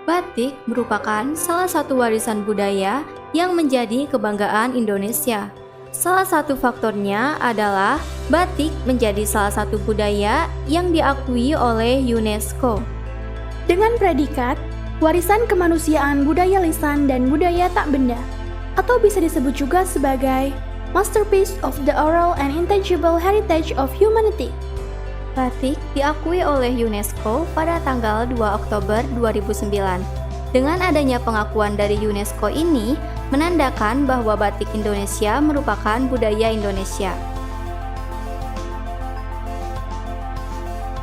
Batik merupakan salah satu warisan budaya yang menjadi kebanggaan Indonesia. Salah satu faktornya adalah batik menjadi salah satu budaya yang diakui oleh UNESCO. Dengan predikat warisan kemanusiaan budaya lisan dan budaya tak benda, atau bisa disebut juga sebagai Masterpiece of the Oral and Intangible Heritage of Humanity. Batik diakui oleh UNESCO pada tanggal 2 Oktober 2009. Dengan adanya pengakuan dari UNESCO ini, menandakan bahwa batik Indonesia merupakan budaya Indonesia.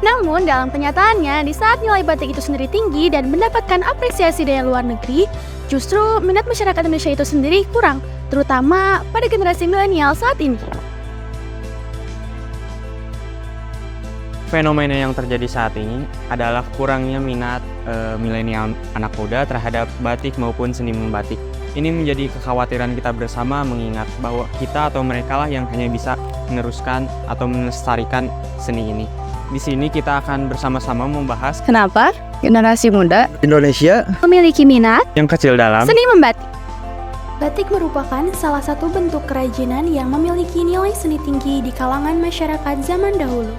Namun dalam kenyataannya, di saat nilai batik itu sendiri tinggi dan mendapatkan apresiasi dari luar negeri, justru minat masyarakat Indonesia itu sendiri kurang, terutama pada generasi milenial saat ini. Fenomena yang terjadi saat ini adalah kurangnya minat milenial anak muda terhadap batik maupun seni membatik. Ini menjadi kekhawatiran kita bersama mengingat bahwa kita atau mereka lah yang hanya bisa meneruskan atau melestarikan seni ini. Di sini kita akan bersama-sama membahas Kenapa generasi muda Indonesia memiliki minat yang kecil dalam seni membatik? Batik merupakan salah satu bentuk kerajinan yang memiliki nilai seni tinggi di kalangan masyarakat zaman dahulu.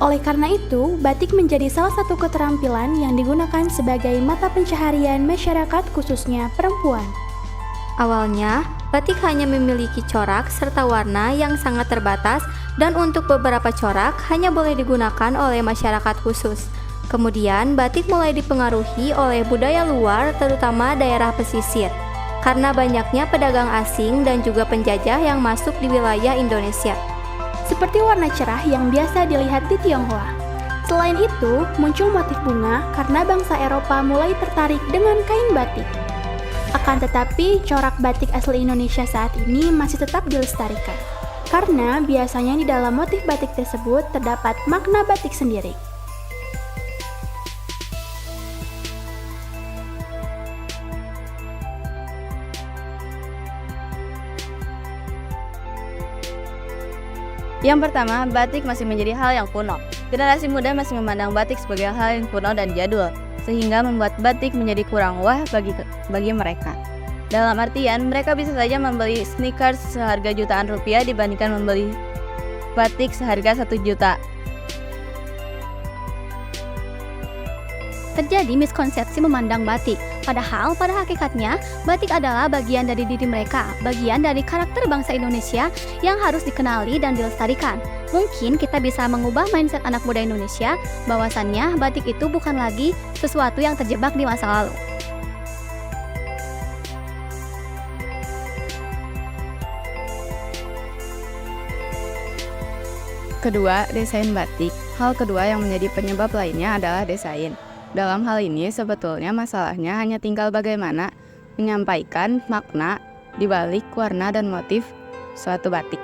Oleh karena itu, batik menjadi salah satu keterampilan yang digunakan sebagai mata pencaharian masyarakat khususnya perempuan. Awalnya, batik hanya memiliki corak serta warna yang sangat terbatas dan untuk beberapa corak hanya boleh digunakan oleh masyarakat khusus. Kemudian, batik mulai dipengaruhi oleh budaya luar terutama daerah pesisir karena banyaknya pedagang asing dan juga penjajah yang masuk di wilayah Indonesia. Seperti warna cerah yang biasa dilihat di Tionghoa. Selain itu, muncul motif bunga karena bangsa Eropa mulai tertarik dengan kain batik. Akan tetapi, corak batik asli Indonesia saat ini masih tetap dilestarikan. Karena biasanya di dalam motif batik tersebut terdapat makna batik sendiri. Yang pertama, batik masih menjadi hal yang kuno. Generasi muda masih memandang batik sebagai hal yang kuno dan jadul, sehingga membuat batik menjadi kurang wah bagi mereka. Dalam artian, mereka bisa saja membeli sneakers seharga jutaan rupiah dibandingkan membeli batik seharga 1 juta. Terjadi miskonsepsi memandang batik, padahal pada hakikatnya batik adalah bagian dari diri mereka, bagian dari karakter bangsa Indonesia yang harus dikenali dan dilestarikan. Mungkin kita bisa mengubah mindset anak muda Indonesia bahwasannya batik itu bukan lagi sesuatu yang terjebak di masa lalu. Kedua, desain batik. Hal kedua yang menjadi penyebab lainnya adalah desain. Dalam hal ini sebetulnya masalahnya hanya tinggal bagaimana menyampaikan makna di balik warna dan motif suatu batik.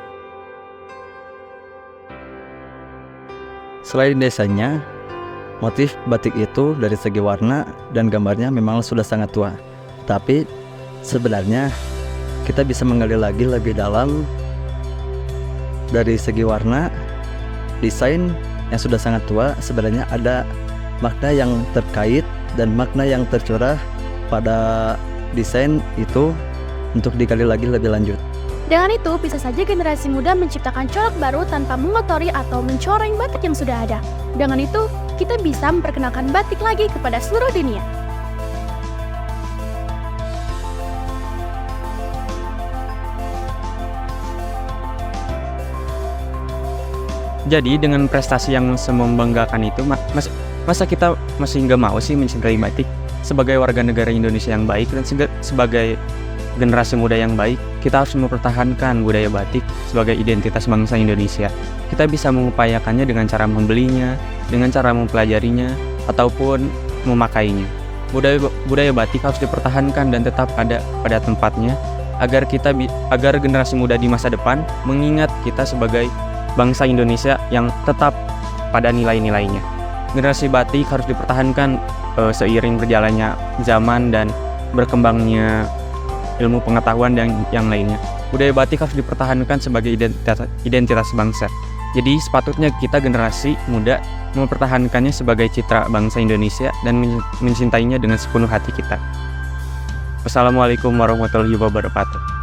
selain desainnya, motif batik itu dari segi warna dan gambarnya memang sudah sangat tua. Tapi sebenarnya kita bisa menggali lagi lebih dalam dari segi warna, desain yang sudah sangat tua. Sebenarnya ada makna yang terkait dan makna yang tercurah pada desain itu untuk digali lagi lebih lanjut. Dengan itu, bisa saja generasi muda menciptakan corak baru tanpa mengotori atau mencoreng batik yang sudah ada. Dengan itu, kita bisa memperkenalkan batik lagi kepada seluruh dunia. Jadi dengan prestasi yang membanggakan itu, masa kita masih nggak mau sih mencintai batik? Sebagai warga negara Indonesia yang baik dan sebagai generasi muda yang baik, kita harus mempertahankan budaya batik sebagai identitas bangsa Indonesia. Kita bisa mengupayakannya dengan cara membelinya, dengan cara mempelajarinya, ataupun memakainya. Budaya batik harus dipertahankan dan tetap ada pada tempatnya agar generasi muda di masa depan mengingat kita sebagai bangsa Indonesia yang tetap pada nilai-nilainya. Generasi batik harus dipertahankan seiring berjalannya zaman dan berkembangnya ilmu pengetahuan dan yang lainnya. Budaya batik harus dipertahankan sebagai identitas bangsa. Jadi sepatutnya kita generasi muda mempertahankannya sebagai citra bangsa Indonesia dan mencintainya dengan sepenuh hati kita. Wassalamualaikum warahmatullahi wabarakatuh.